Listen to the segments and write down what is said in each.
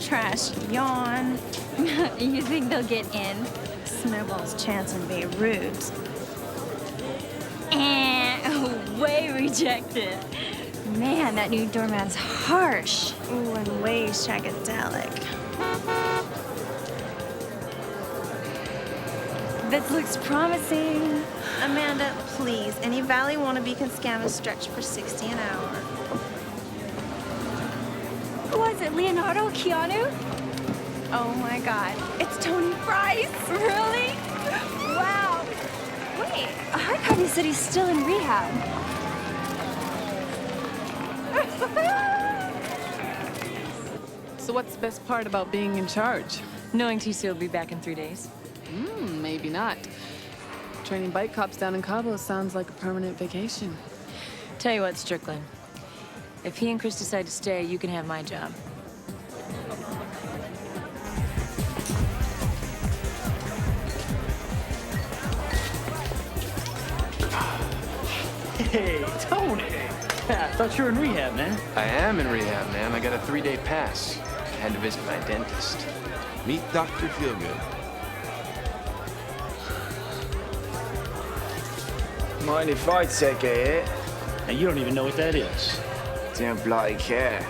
Trash yawn. You think they'll get in? Snowball's chance in Beirut. Way rejected. Man, that new doorman's harsh. Ooh, and way shagadelic. This looks promising. Amanda, please, any Valley wannabe can scam a stretch for $60 an hour. Who was it, Leonardo, Keanu? Oh my God, it's Tony Price. Really? Wow. Wait, I heard Harvey said he's still in rehab. So what's the best part about being in charge? Knowing TC will be back in 3 days. Maybe not. Training bike cops down in Cabo sounds like a permanent vacation. Tell you what, Strickland. If he and Chris decide to stay, you can have my job. Hey, Tony! I thought you were in rehab, man. I am in rehab, man. I got a 3-day pass. I had to visit my dentist. Meet Dr. Feelgood. Mind if I take a hit? And you don't even know what that is. Don't bloody care.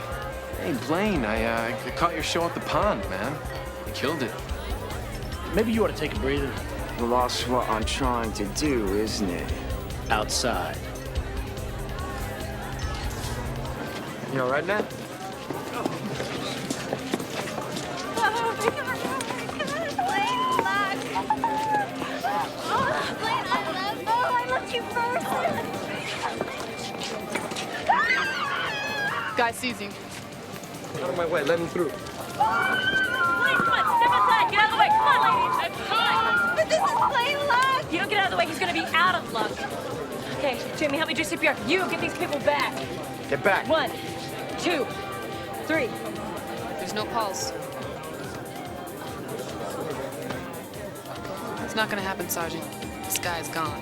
Hey, Blaine, I caught your show at the pond, man. You killed it. Maybe you ought to take a breather. Well, that's what I'm trying to do, isn't it? Outside. You all right, man? Guy sees you. Out of my way, let him through. Please, come on, step aside, get out of the way. Come on, ladies. Come on. But this is plain luck. You don't get out of the way, he's gonna be out of luck. Okay, Jamie, help me do CPR. You get these people back. Get back. 1, 2, 3. There's no pulse. It's not gonna happen, Sergeant. This guy's gone.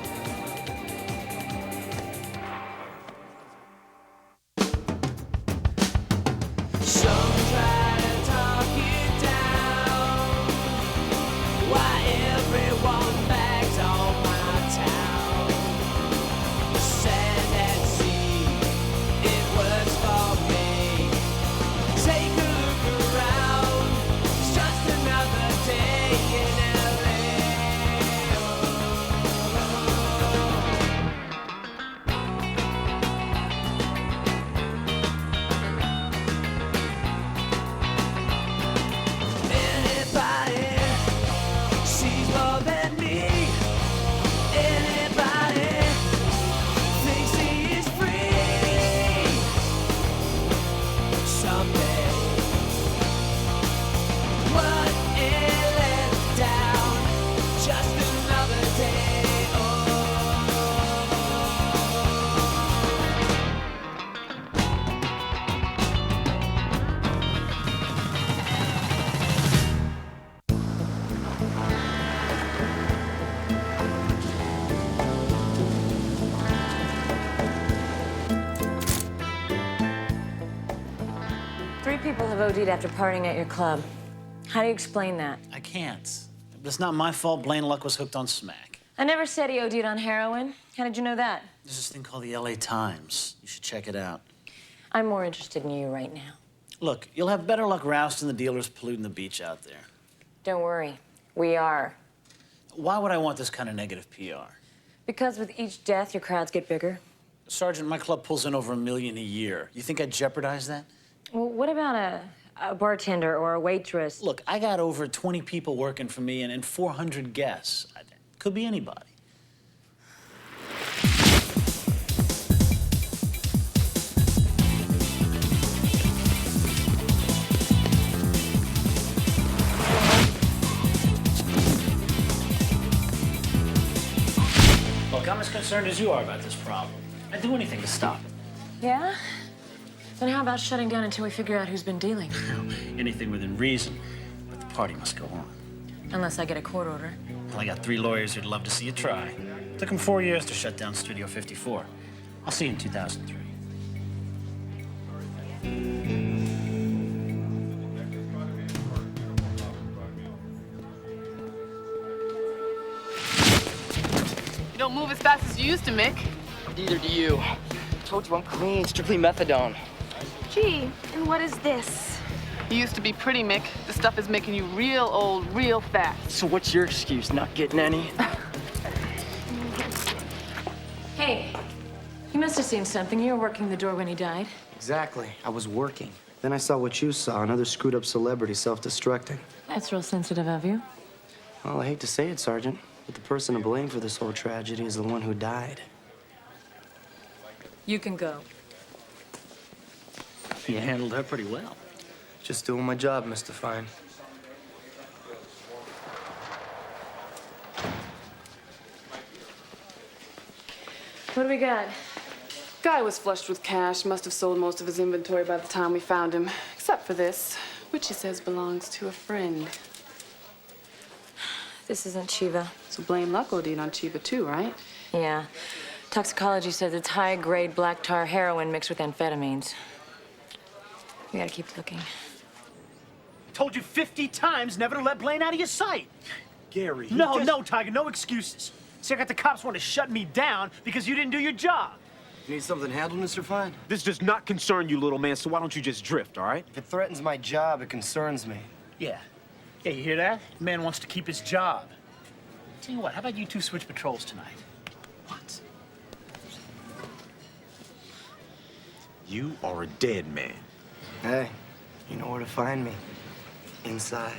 People have OD'd after partying at your club. How do you explain that? I can't. But it's not my fault Blaine Luck was hooked on smack. I never said he OD'd on heroin. How did you know that? There's this thing called the LA Times. You should check it out. I'm more interested in you right now. Look, you'll have better luck rousting the dealers polluting the beach out there. Don't worry, we are. Why would I want this kind of negative PR? Because with each death, your crowds get bigger. Sergeant, my club pulls in over $1 million a year. You think I'd jeopardize that? Well, what about a bartender or a waitress? Look, I got over 20 people working for me and 400 guests. Could be anybody. Look, I'm as concerned as you are about this problem. I'd do anything to stop it. Yeah? Then how about shutting down until we figure out who's been dealing? Anything within reason, but the party must go on. Unless I get a court order. Well, I got 3 lawyers who'd love to see you try. Took them 4 years to shut down Studio 54. I'll see you in 2003. don't move as fast as you used to, Mick. Neither do you. I told you I'm clean, strictly methadone. Gee, and what is this? You used to be pretty, Mick. This stuff is making you real old, real fast. So what's your excuse, not getting any? Hey, you must have seen something. You were working the door when he died. Exactly. I was working. Then I saw what you saw, another screwed up celebrity self-destructing. That's real sensitive of you. Well, I hate to say it, Sergeant, but the person to blame for this whole tragedy is the one who died. You can go. You handled her pretty well. Just doing my job, Mr. Fine. What do we got? Guy was flushed with cash, must have sold most of his inventory by the time we found him, except for this, which he says belongs to a friend. This isn't Chiva. So blame luck OD'd on Chiva too, right? Yeah. Toxicology says it's high-grade black tar heroin mixed with amphetamines. We gotta keep looking. Told you 50 times never to let Blaine out of your sight. Gary, No, Tiger, no excuses. See, I got the cops want to shut me down because you didn't do your job. You need something handled, Mr. Fine? this does not concern you, little man, so why don't you just drift, all right? If it threatens my job, it concerns me. Yeah, you hear that? The man wants to keep his job. Tell you what, how about you two switch patrols tonight? What? You are a dead man. Hey, you know where to find me. Inside.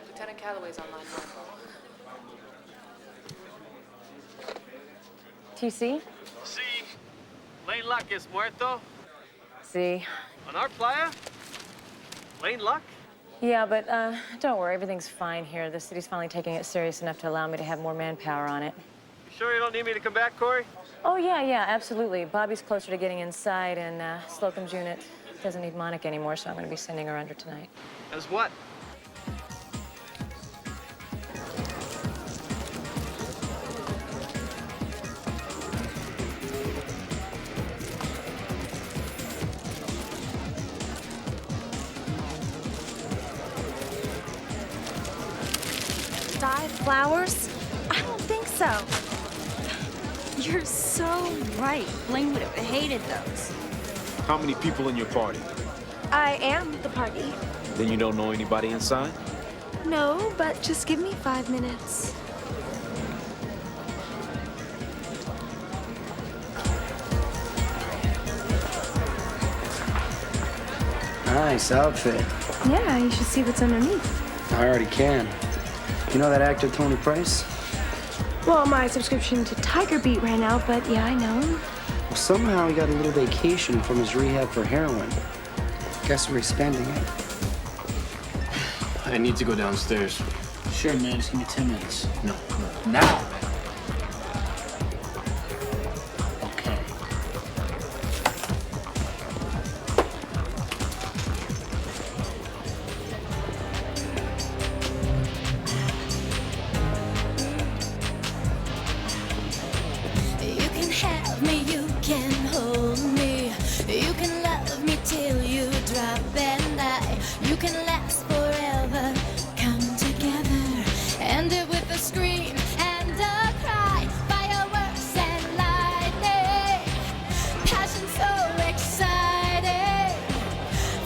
Lieutenant Calloway's online. TC? See, Lane Luck is muerto. See. On our playa? Lane Luck? Yeah, but don't worry, everything's fine here. The city's finally taking it serious enough to allow me to have more manpower on it. You sure you don't need me to come back, Corey? Oh, yeah, absolutely. Bobby's closer to getting inside, and Slocum's unit doesn't need Monica anymore, so I'm going to be sending her under tonight. As what? Dyed flowers? I don't think so. You're so right. Blaine would have hated those. How many people in your party? I am the party. Then you don't know anybody inside? No, but just give me 5 minutes. Nice outfit. Yeah, you should see what's underneath. I already can. You know that actor, Tony Price? Well, my subscription to Tiger Beat ran out, but yeah, I know him. Well, somehow he got a little vacation from his rehab for heroin. Guess where he's spending it? I need to go downstairs. Sure, man, just give me 10 minutes. No. Now! Okay. You can have me, you can hold me. You can love me till you drop and you can last forever. Come together, end it with a scream and a cry. Fireworks and lightning, passion so exciting,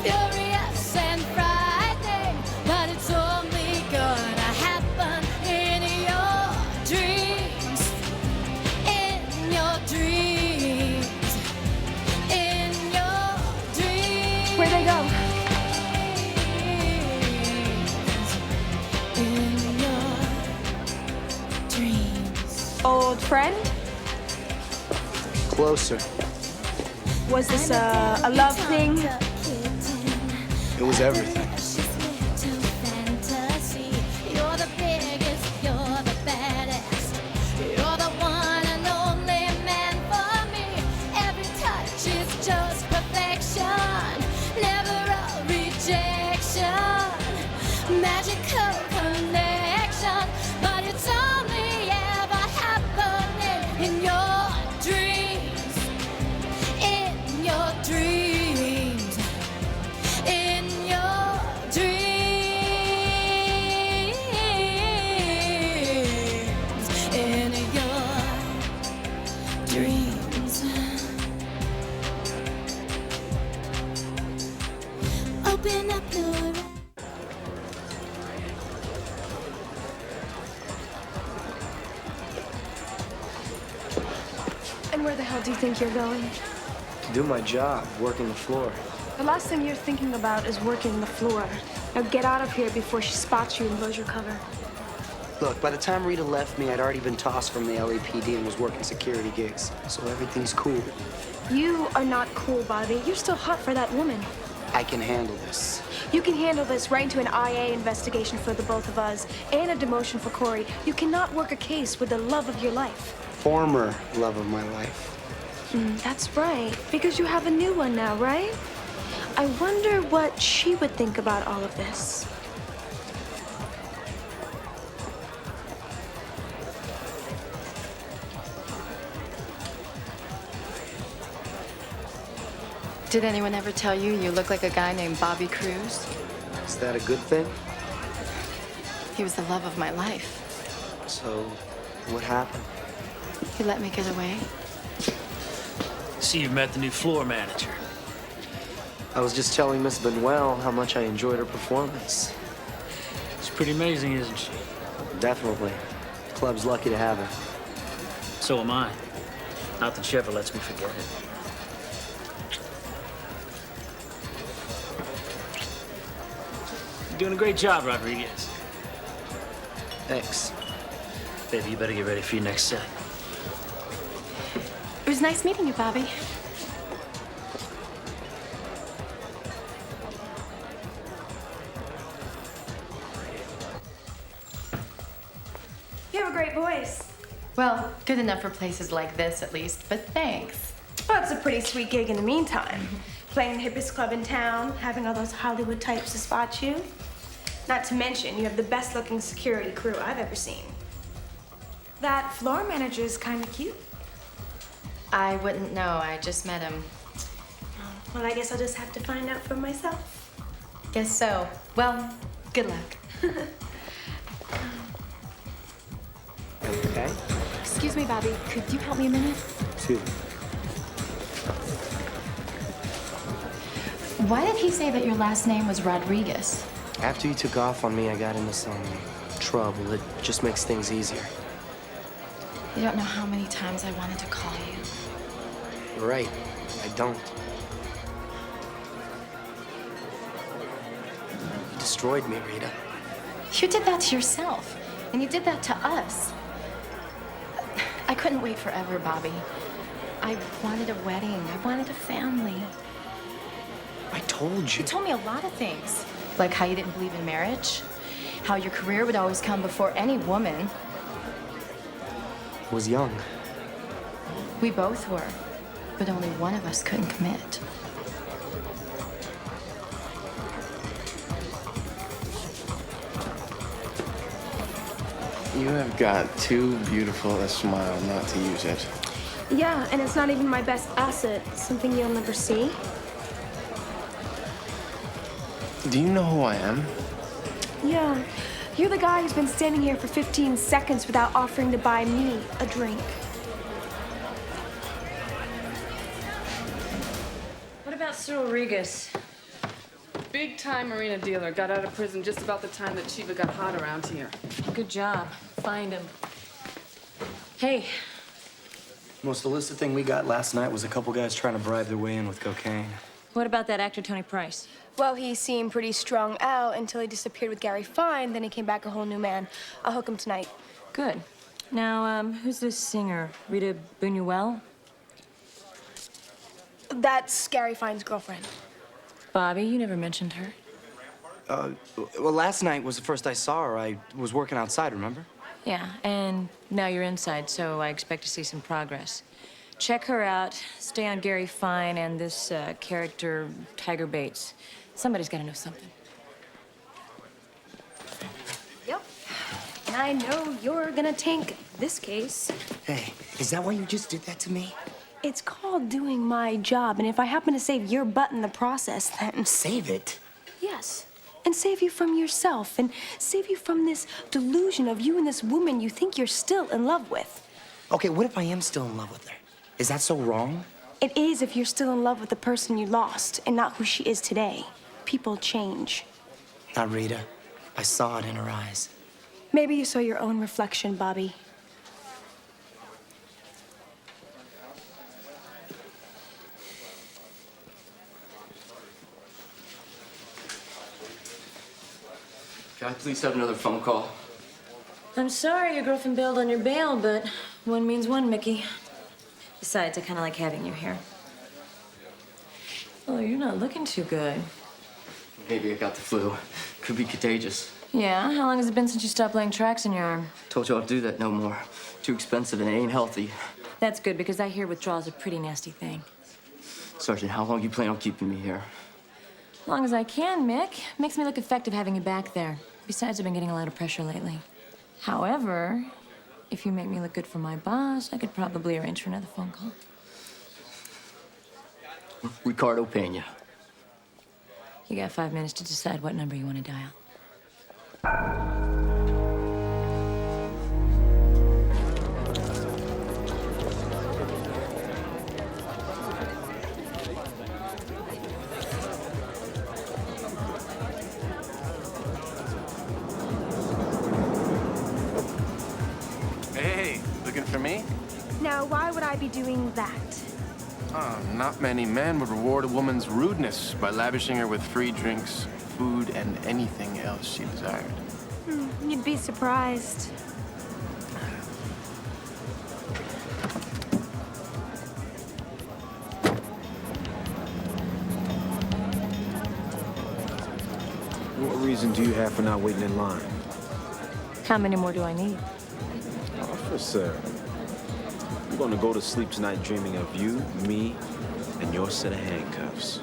furious and frightening. But it's only gonna happen in your dreams, in your dreams, in your dreams. Where'd they go? In your dreams. Old friend? Closer. Was this a love thing? It was everything. You're the biggest, you're the baddest. You're the one and only man for me. Every touch is just perfection, never a rejection. Magical connection, but it's only ever happening in your dreams, in your dreams, in your open up your eyes. And where the hell do you think you're going? To do my job, working the floor. The last thing you're thinking about is working the floor. Now get out of here before she spots you and blows your cover. Look, by the time Rita left me, I'd already been tossed from the LAPD and was working security gigs. So everything's cool. You are not cool, Bobby. You're still hot for that woman. I can handle this. You can handle this right into an IA investigation for the both of us and a demotion for Corey. You cannot work a case with the love of your life. Former love of my life. That's right, because you have a new one now, right? I wonder what she would think about all of this. Did anyone ever tell you you look like a guy named Bobby Cruz? Is that a good thing? He was the love of my life. So, what happened? He let me get away. See, you've met the new floor manager. I was just telling Miss Benuel how much I enjoyed her performance. She's pretty amazing, isn't she? Definitely. The club's lucky to have her. So am I. Not that she ever lets me forget it. You're doing a great job, Rodriguez. Thanks. Baby, you better get ready for your next set. It was nice meeting you, Bobby. You have a great voice. Well, good enough for places like this, at least, but thanks. Well, it's a pretty sweet gig in the meantime. Playing the hippest club in town, having all those Hollywood types to spot you. Not to mention, you have the best looking security crew I've ever seen. That floor manager is kind of cute. I wouldn't know. I just met him. Well, I guess I'll just have to find out for myself. Guess so. Well, good luck. Okay. Excuse me, Bobby. Could you help me a minute? Excuse me. Why did he say that your last name was Rodriguez? After you took off on me, I got into some trouble. It just makes things easier. You don't know how many times I wanted to call you. You're right. I don't. You destroyed me, Rita. You did that to yourself, and you did that to us. I couldn't wait forever, Bobby. I wanted a wedding. I wanted a family. I told you. You told me a lot of things, like how you didn't believe in marriage, how your career would always come before any woman. I was young. We both were, but only one of us couldn't commit. You have got too beautiful a smile not to use it. Yeah, and it's not even my best asset. Something you'll never see. Do you know who I am? Yeah. You're the guy who's been standing here for 15 seconds without offering to buy me a drink. What about Sir Rodriguez? Big time marina dealer. Got out of prison just about the time that Chiva got hot around here. Good job. Find him. Hey, Most illicit thing we got last night was a couple guys trying to bribe their way in with cocaine. what about that actor Tony Price? Well, he seemed pretty strung out until he disappeared with Gary Fine. Then he came back a whole new man. I'll hook him tonight. Good. Now, who's this singer? Rita Buñuel? That's Gary Fine's girlfriend. Bobby, you never mentioned her. Well, last night was the first I saw her. I was working outside, remember? Yeah, and now you're inside, so I expect to see some progress. Check her out, stay on Gary Fine and this character, Tiger Bates. Somebody's gotta know something. Yep. And I know you're gonna tank this case. Hey, is that why you just did that to me? It's called doing my job, and if I happen to save your butt in the process, then... Save it? Yes. And save you from yourself, and save you from this delusion of you and this woman you think you're still in love with. Okay, what if I am still in love with her? Is that so wrong? It is if you're still in love with the person you lost and not who she is today. People change. Not Rita. I saw it in her eyes. Maybe you saw your own reflection, Bobby. Can I please have another phone call? I'm sorry your girlfriend bailed on your bail, but one means one, Mickey. Besides, I kind of like having you here. Oh, you're not looking too good. Maybe I got the flu. Could be contagious. Yeah? How long has it been since you stopped laying tracks in your arm? Told you I don't do that no more. Too expensive and it ain't healthy. That's good, because I hear withdrawal's a pretty nasty thing. Sergeant, how long you plan on keeping me here? As long as I can, Mick. Makes me look effective having you back there. Besides, I've been getting a lot of pressure lately. However, if you make me look good for my boss, I could probably arrange for another phone call. Ricardo Pena. You got 5 minutes to decide what number you want to dial. Hey, looking for me? Now, why would I be doing that? Not many men would reward a woman's rudeness by lavishing her with free drinks, food, and anything else she desired. You'd be surprised. What reason do you have for not waiting in line? How many more do I need? Officer, I'm gonna go to sleep tonight dreaming of you, me, and your set of handcuffs.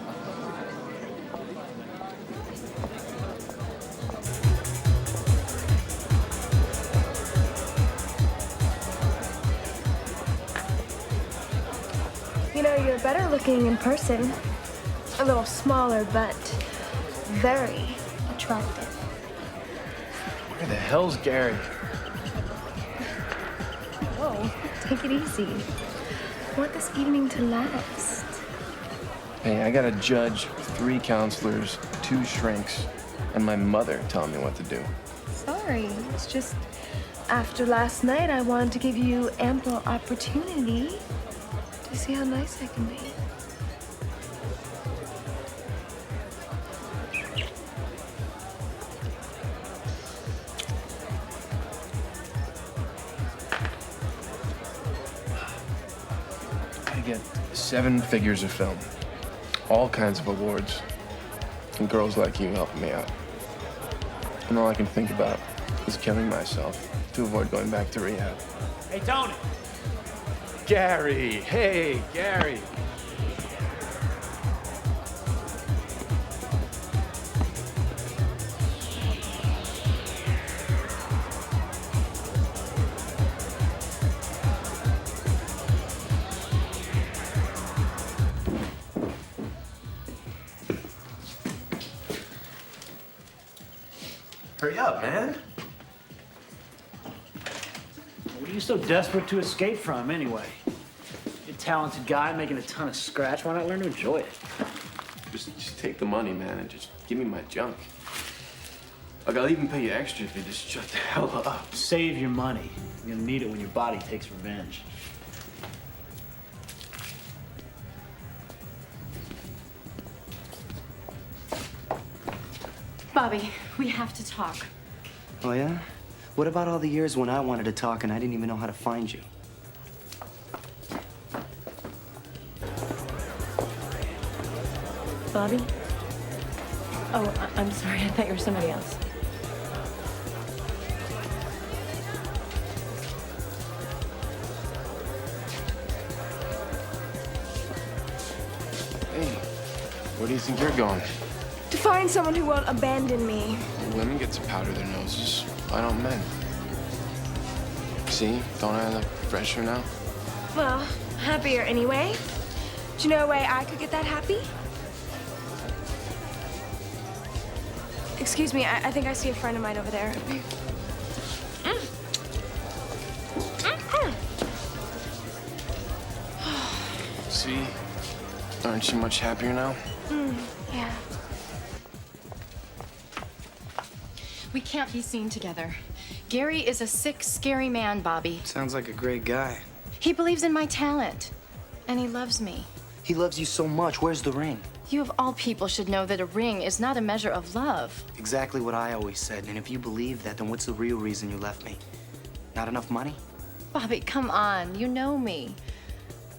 You know, you're better looking in person. A little smaller, but very attractive. Where the hell's Gary? Whoa, take it easy. I want this evening to last. Hey, I got a judge, 3 counselors, 2 shrinks, and my mother telling me what to do. Sorry, it's just after last night, I wanted to give you ample opportunity to see how nice I can be. I get 7 figures of film, all kinds of awards, and girls like you helping me out. And all I can think about is killing myself to avoid going back to rehab. Hey, Tony. Gary, hey, Gary. Hurry up, man. What are you so desperate to escape from, anyway? You're a talented guy making a ton of scratch. Why not learn to enjoy it? Just take the money, man, and just give me my junk. Like, I'll even pay you extra if you just shut the hell up. Save your money. You're gonna need it when your body takes revenge. Bobby, we have to talk. Oh, yeah? What about all the years when I wanted to talk and I didn't even know how to find you? Bobby? Oh, I'm sorry. I thought you were somebody else. Hey, where do you think you're going? To find someone who won't abandon me. Women get to powder their noses. Why don't men? See? Don't I look fresher now? Well, happier anyway. Do you know a way I could get that happy? Excuse me, I think I see a friend of mine over there. See? Aren't you much happier now? Yeah. We can't be seen together. Gary is a sick, scary man, Bobby. Sounds like a great guy. He believes in my talent, and he loves me. He loves you so much. Where's the ring? You of all people should know that a ring is not a measure of love. Exactly what I always said. And if you believe that, then what's the real reason you left me? Not enough money? Bobby, come on. You know me.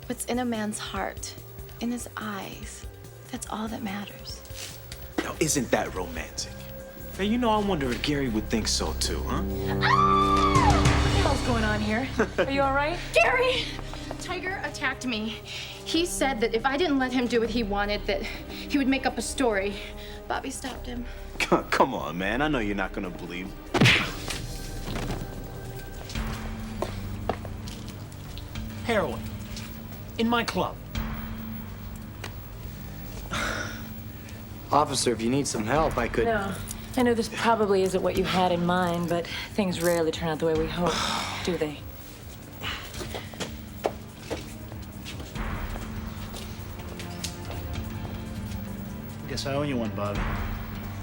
What's in a man's heart, in his eyes, that's all that matters. Now, isn't that romantic? Now, you know, I wonder if Gary would think so too, huh? What the hell's going on here? Are you all right? Gary! Tiger attacked me. He said that if I didn't let him do what he wanted, that he would make up a story. Bobby stopped him. Come on, man. I know you're not gonna believe. Heroin. In my club. Officer, if you need some help, I could... No. I know this probably isn't what you had in mind, but things rarely turn out the way we hope, do they? Guess I owe you one, Bobby.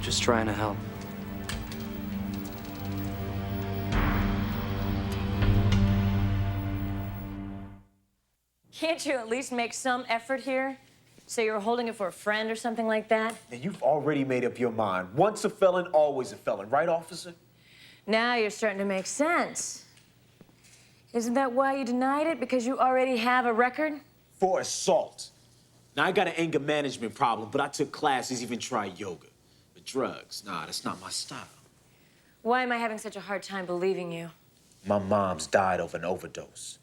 Just trying to help. Can't you at least make some effort here? Say you're holding it for a friend or something like that? Now, you've already made up your mind. Once a felon, always a felon. Right, officer? Now you're starting to make sense. Isn't that why you denied it? Because you already have a record? For assault. Now, I got an anger management problem, but I took classes, even tried yoga. But drugs, nah, that's not my style. Why am I having such a hard time believing you? My mom's died of an overdose.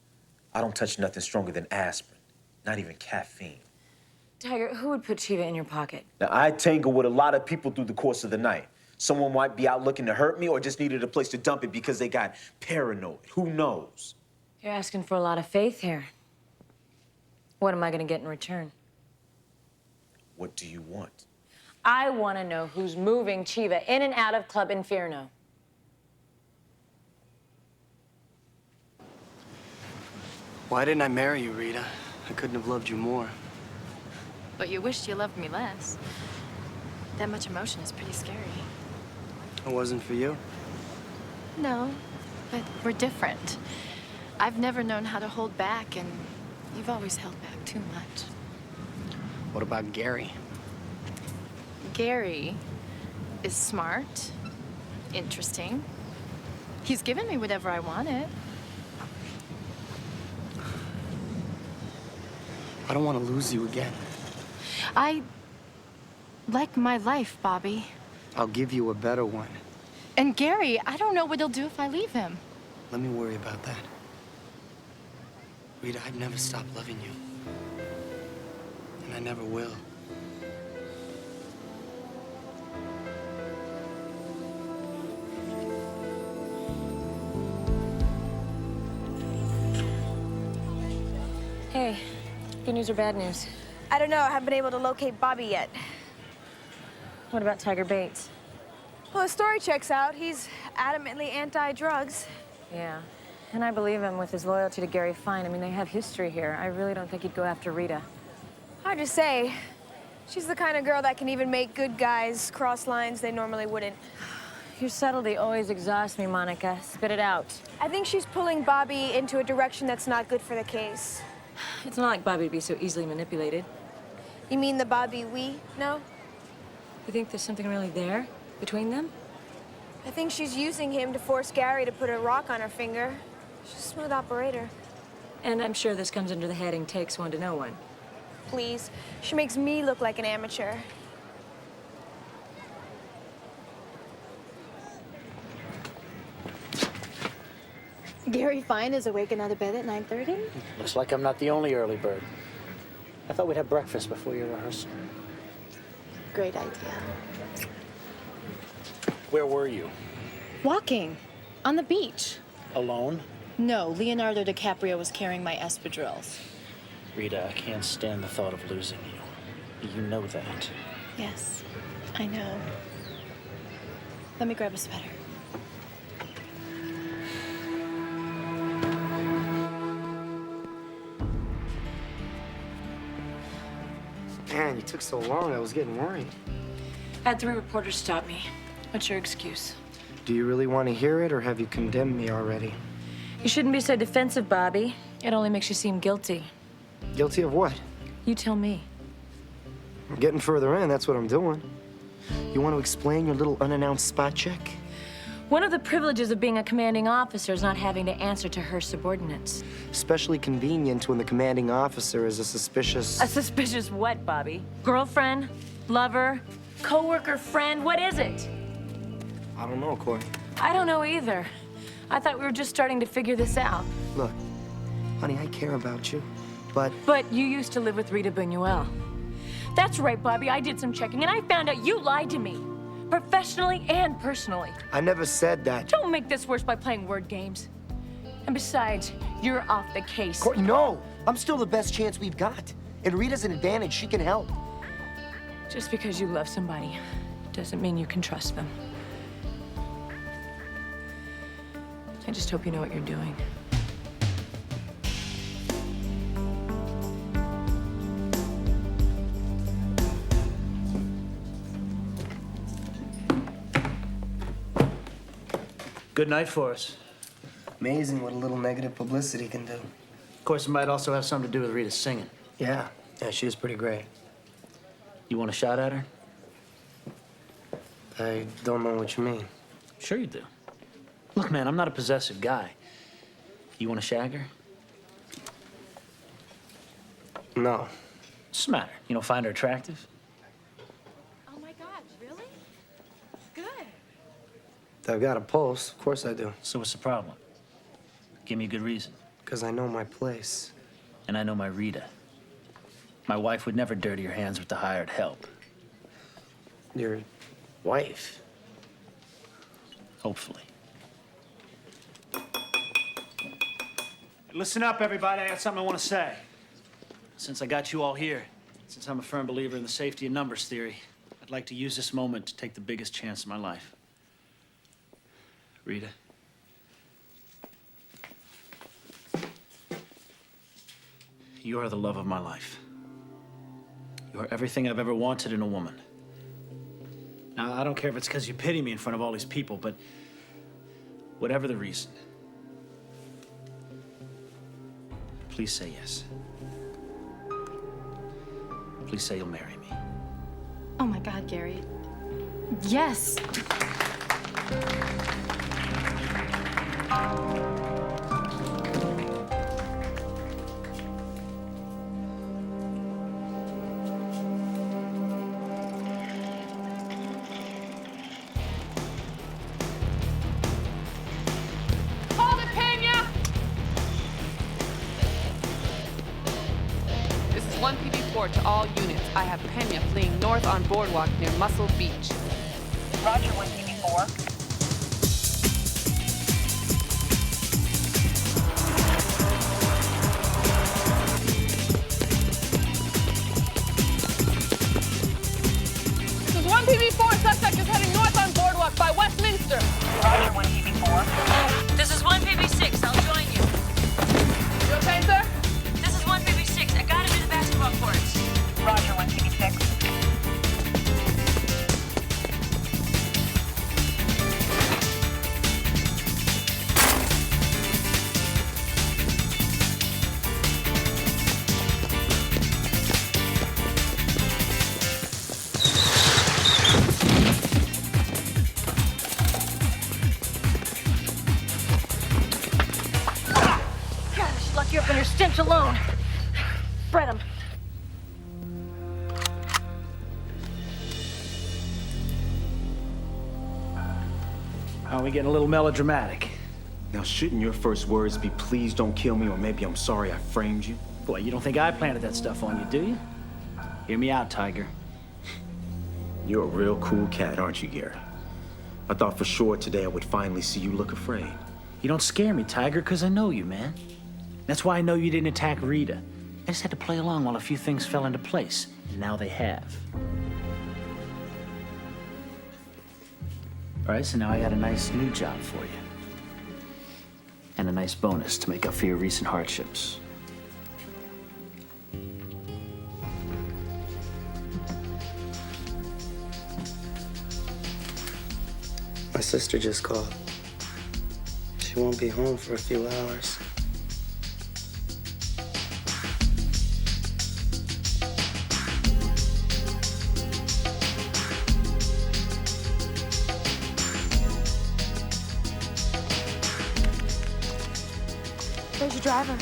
I don't touch nothing stronger than aspirin, not even caffeine. Tiger, who would put Chiva in your pocket? Now, I tangle with a lot of people through the course of the night. Someone might be out looking to hurt me or just needed a place to dump it because they got paranoid. Who knows? You're asking for a lot of faith here. What am I gonna get in return? What do you want? I want to know who's moving Chiva in and out of Club Inferno. Why didn't I marry you, Rita? I couldn't have loved you more. But you wished you loved me less. That much emotion is pretty scary. It wasn't for you. No, but we're different. I've never known how to hold back, and you've always held back too much. What about Gary? Gary is smart, interesting. He's given me whatever I wanted. I don't want to lose you again. I like my life, Bobby. I'll give you a better one. And Gary, I don't know what he'll do if I leave him. Let me worry about that. Rita, I've never stopped loving you. And I never will. Hey, good news or bad news? I don't know. I haven't been able to locate Bobby yet. What about Tiger Bates? Well, his story checks out. He's adamantly anti-drugs. Yeah, and I believe him with his loyalty to Gary Fine. I mean, they have history here. I really don't think he'd go after Rita. Hard to say. She's the kind of girl that can even make good guys cross lines they normally wouldn't. Your subtlety always exhausts me, Monica. Spit it out. I think she's pulling Bobby into a direction that's not good for the case. It's not like Bobby would be so easily manipulated. You mean the Bobby we know? You think there's something really there between them? I think she's using him to force Gary to put a rock on her finger. She's a smooth operator. And I'm sure this comes under the heading takes one to know one. Please. She makes me look like an amateur. Gary Fine is awake and out of bed at 9:30? Looks like I'm not the only early bird. I thought we'd have breakfast before your rehearsal. Great idea. Where were you? Walking. On the beach. Alone? No, Leonardo DiCaprio was carrying my espadrilles. Rita, I can't stand the thought of losing you. You know that. Yes, I know. Let me grab a sweater. Man, you took so long, I was getting worried. I had 3 reporters stop me. What's your excuse? Do you really want to hear it, or have you condemned me already? You shouldn't be so defensive, Bobby. It only makes you seem guilty. Guilty of what? You tell me. I'm getting further in, that's what I'm doing. You want to explain your little unannounced spot check? One of the privileges of being a commanding officer is not having to answer to her subordinates. Especially convenient when the commanding officer is a suspicious... A suspicious what, Bobby? Girlfriend? Lover? Coworker? Friend? What is it? I don't know, Corey. I don't know either. I thought we were just starting to figure this out. Look, honey, I care about you, but... But you used to live with Rita Buñuel. That's right, Bobby. I did some checking, and I found out you lied to me. Professionally and personally. I never said that. Don't make this worse by playing word games. And besides, you're off the case. Corey, no! I'm still the best chance we've got. And Rita's an advantage. She can help. Just because you love somebody doesn't mean you can trust them. I just hope you know what you're doing. Good night for us. Amazing what a little negative publicity can do. Of course, it might also have something to do with Rita singing. Yeah, she was pretty great. You want a shot at her? I don't know what you mean. Sure you do. Look, man, I'm not a possessive guy. You want to shag her? No. What's the matter? You don't find her attractive? Oh my God, really? Good. I've got a pulse. Of course I do. So what's the problem? Give me a good reason. Because I know my place. And I know my Rita. My wife would never dirty her hands with the hired help. Your wife? Hopefully. Listen up, everybody. I got something I want to say. Since I got you all here, since I'm a firm believer in the safety in numbers theory, I'd like to use this moment to take the biggest chance of my life. Rita. You are the love of my life. You are everything I've ever wanted in a woman. Now, I don't care if it's because you pity me in front of all these people, but whatever the reason, please say yes. Please say you'll marry me. Oh my God, Gary. Yes. This is 1 PB4 to all units. I have Pena fleeing north on Boardwalk near Muscle Beach. Roger, 1 PB4. This is 1 PB4. Suspect is heading north on Boardwalk by Westminster. Roger, 1 PB4. This is 1 PB6. I'll join you. You okay, sir? This is 1 PB6. I got him in the basketball courts. Roger, 1 PB6. Lock you up in your stench alone. Spread them. Are we getting a little melodramatic? Now, shouldn't your first words be, please don't kill me, or maybe I'm sorry I framed you? Boy, you don't think I planted that stuff on you, do you? Hear me out, Tiger. You're a real cool cat, aren't you, Gary? I thought for sure today I would finally see you look afraid. You don't scare me, Tiger, because I know you, man. That's why I know you didn't attack Rita. I just had to play along while a few things fell into place. And now they have. All right, so now I got a nice new job for you. And a nice bonus to make up for your recent hardships. I My sister just called. She won't be home for a few hours. Where's your driver?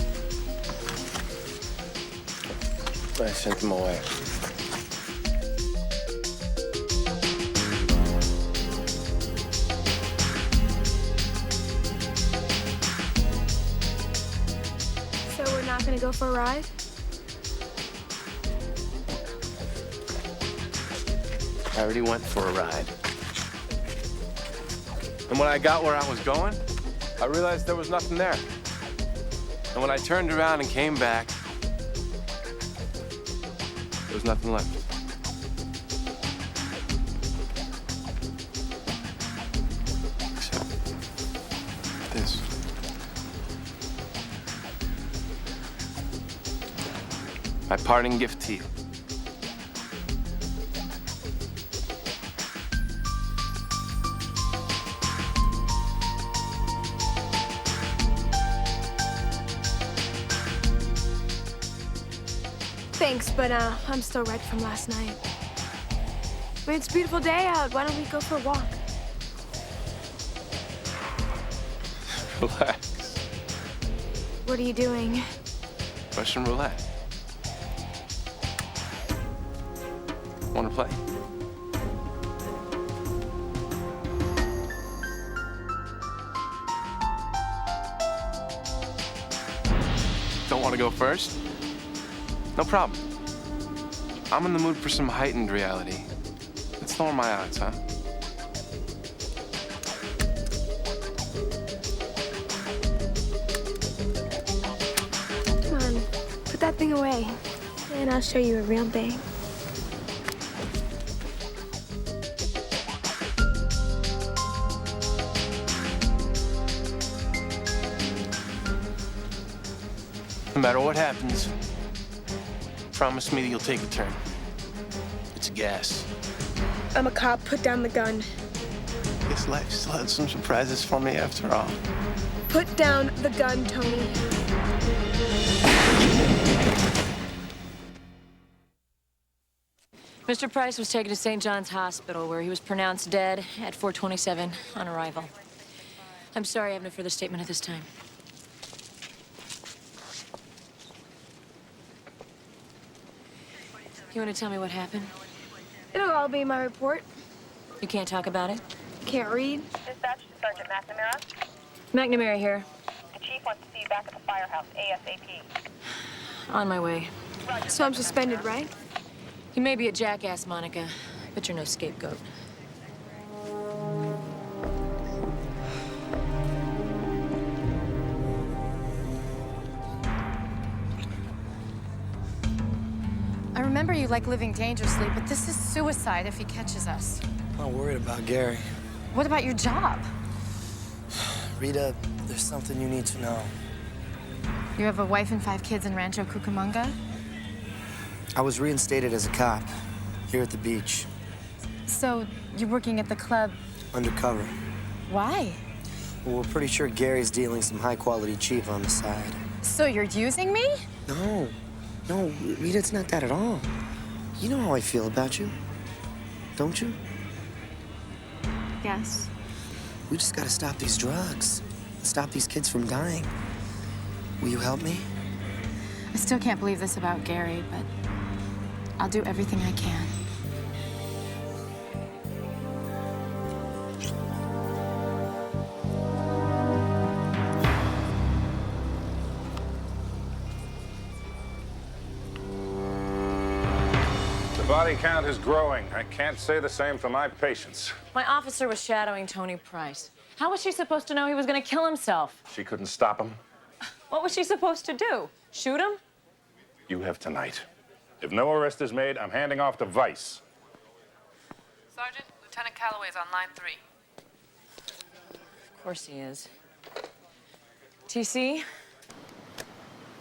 I sent him away. So we're not gonna go for a ride? I already went for a ride. And when I got where I was going, I realized there was nothing there. And when I turned around and came back, there was nothing left. Except this. My parting gift to you. Thanks, but I'm still red from last night. But it's a beautiful day out. Why don't we go for a walk? Relax. What are you doing? Russian roulette. Want to play? Don't want to go first? No problem. I'm in the mood for some heightened reality. Let's lower my odds, huh? Come on, put that thing away, and I'll show you a real thing. No matter what happens, promise me that you'll take a turn. It's a gas. I'm a cop. Put down the gun. Guess life still had some surprises for me after all. Put down the gun, Tony. Mr. Price was taken to St. John's Hospital, where he was pronounced dead at 4:27 on arrival. I'm sorry I have no further statement at this time. You want to tell me what happened? It'll all be in my report. You can't talk about it? Can't read. Dispatch to Sergeant McNamara. McNamara here. The chief wants to see you back at the firehouse ASAP. On my way. So I'm suspended, right? You may be a jackass, Monica, but you're no scapegoat. I remember you like living dangerously, but this is suicide if he catches us. I'm not worried about Gary. What about your job? Rita, there's something you need to know. You have a wife and 5 kids in Rancho Cucamonga? I was reinstated as a cop here at the beach. So you're working at the club? Undercover. Why? Well, we're pretty sure Gary's dealing some high-quality cheap on the side. So you're using me? No, Rita, it's not that at all. You know how I feel about you, don't you? Yes. We just gotta stop these drugs. Stop these kids from dying. Will you help me? I still can't believe this about Gary, but I'll do everything I can. Body count is growing. I can't say the same for my patients. My officer was shadowing Tony Price. How was she supposed to know he was going to kill himself? She couldn't stop him. What was she supposed to do? Shoot him? You have tonight. If no arrest is made, I'm handing off to Vice. Sergeant, Lieutenant Calloway's on line 3. Of course he is. TC?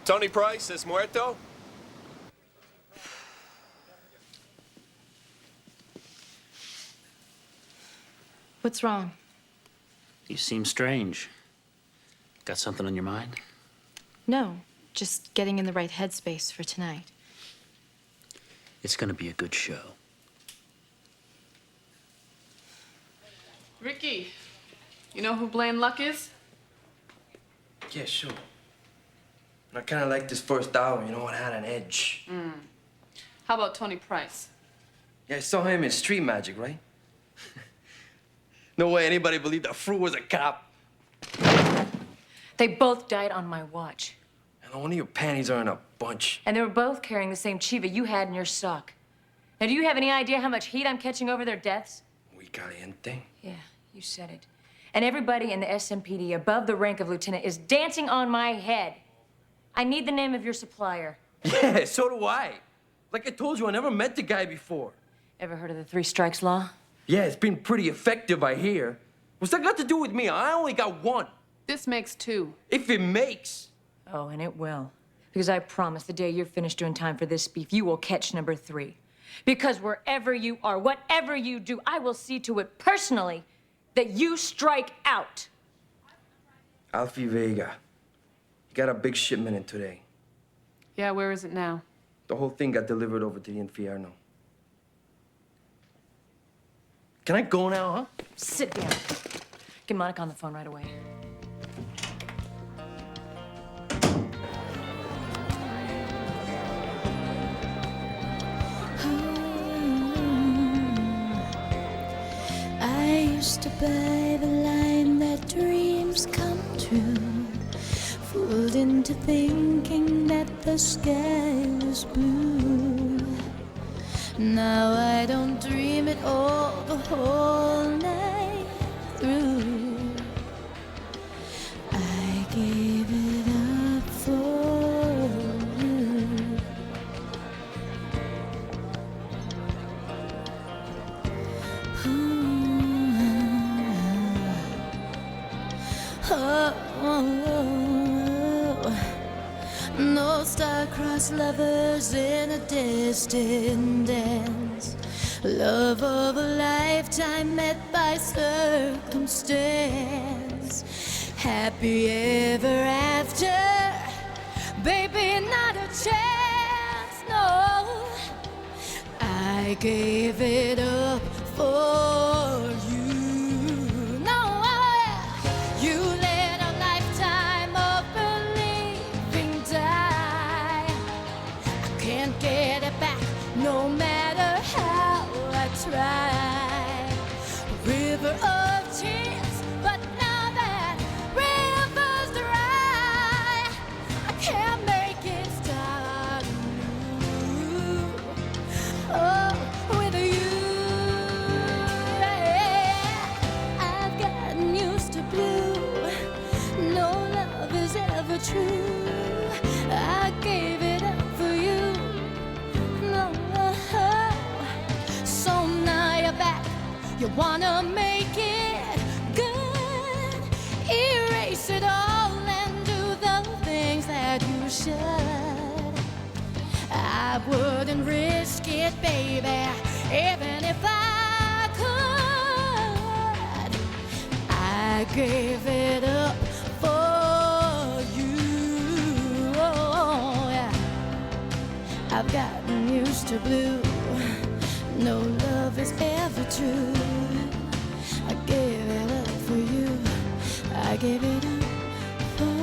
Tony Price es muerto? What's wrong? You seem strange. Got something on your mind? No, just getting in the right headspace for tonight. It's gonna be a good show. Ricky, you know who Blaine Luck is? Yeah, sure. I kind of like this first hour, you know, it had an edge. How about Tony Price? Yeah, I saw him in Street Magic, right? No way anybody believed that Fruit was a cop. They both died on my watch. And one of your panties are in a bunch. And they were both carrying the same chiva you had in your sock. Now, do you have any idea how much heat I'm catching over their deaths? Muy caliente. Yeah, you said it. And everybody in the SMPD above the rank of lieutenant is dancing on my head. I need the name of your supplier. Yeah, so do I. Like I told you, I never met the guy before. Ever heard of the 3 strikes law? Yeah, it's been pretty effective, I hear. What's that got to do with me? I only got one. This makes 2. If it makes. Oh, and it will. Because I promise the day you're finished doing time for this beef, you will catch number 3. Because wherever you are, whatever you do, I will see to it personally that you strike out. Alfie Vega. Got a big shipment in today. Yeah, where is it now? The whole thing got delivered over to the Inferno. Can I go now, huh? Sit down. Get Monica on the phone right away. I used to buy the line that dreams come true, fooled into thinking that the sky was blue. Now I don't dream it all the whole night through. I gave it up for you. No star-crossed lovers in a distant dance, love of a lifetime met by circumstance, happy ever after, baby, not a chance, no. I gave it up for you. No, you let a lifetime of believing die. I can't get it back, no matter how I try. River of tears, but now that river's dry, I can't make it stop anew. Oh, with you, I've gotten used to blue. No love is ever true. I gave it up for you. No, so now you're back. You wanna make it good, erase it all and do the things that you should. I wouldn't risk it, baby, even if I could. I gave it up for you. Oh, yeah. I've gotten used to blue. No love is ever true. I gave it up for you. I gave it up for you.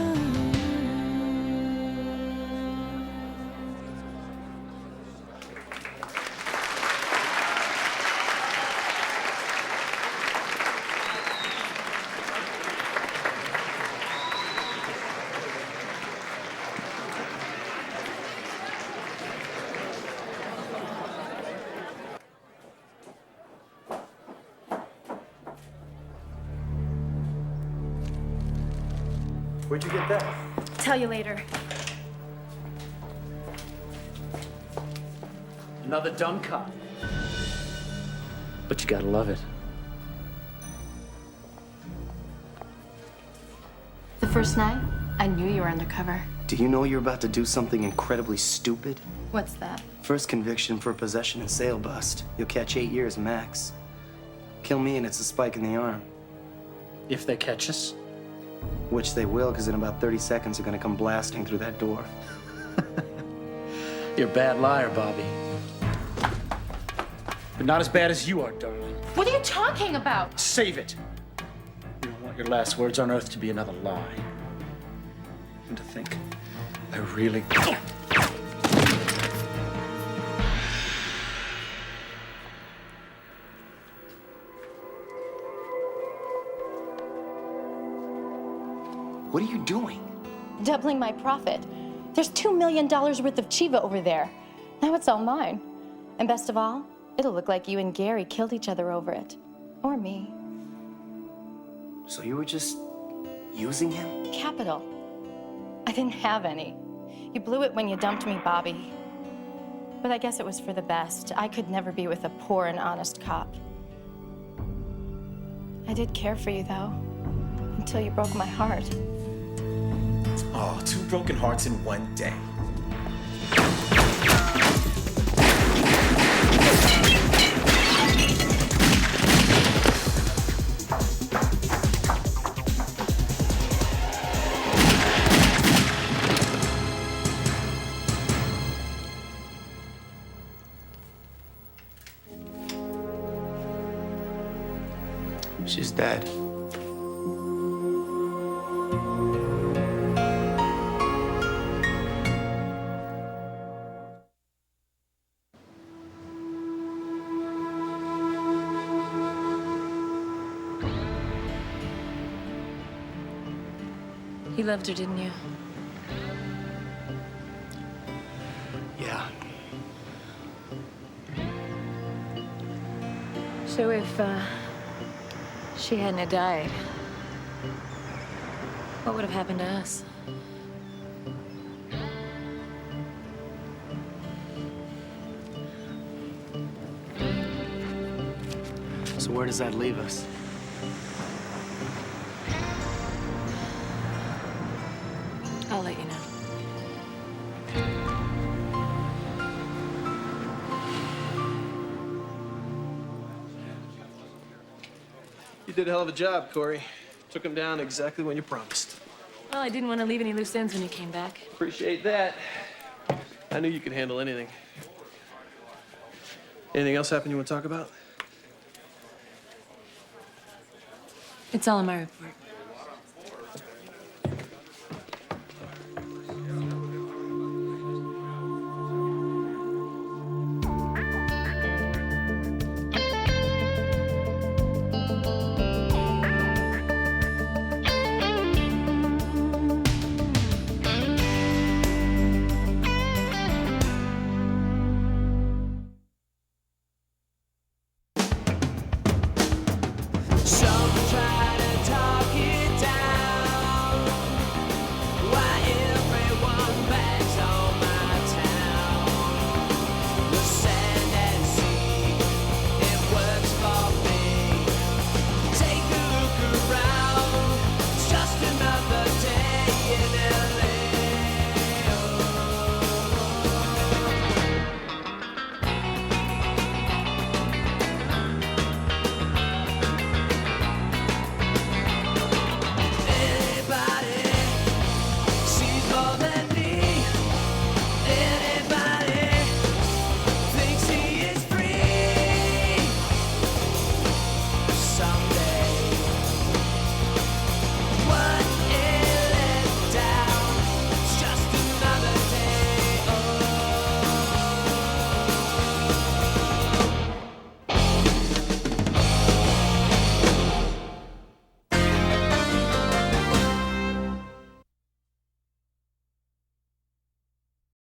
Where'd you get that? Tell you later. Another dumb cop. But you gotta love it. The first night, I knew you were undercover. Do you know you're about to do something incredibly stupid? What's that? First conviction for possession and sale bust. You'll catch 8 years max. Kill me and it's a spike in the arm. If they catch us. Which they will, because in about 30 seconds, they're gonna come blasting through that door. You're a bad liar, Bobby. But not as bad as you are, darling. What are you talking about? Save it. You don't want your last words on Earth to be another lie. And to think I really... What are you doing? Doubling my profit. There's $2 million worth of Chiva over there. Now it's all mine. And best of all, it'll look like you and Gary killed each other over it. Or me. So you were just using him? Capital. I didn't have any. You blew it when you dumped me, Bobby. But I guess it was for the best. I could never be with a poor and honest cop. I did care for you, though, until you broke my heart. Oh, 2 broken hearts in one day. She's dead. You loved her, didn't you? Yeah. So if, she hadn't have died, what would have happened to us? So where does that leave us? I'll let you know. You did a hell of a job, Corey. Took him down exactly when you promised. Well, I didn't want to leave any loose ends when you came back. Appreciate that. I knew you could handle anything. Anything else happen you want to talk about? It's all in my report. So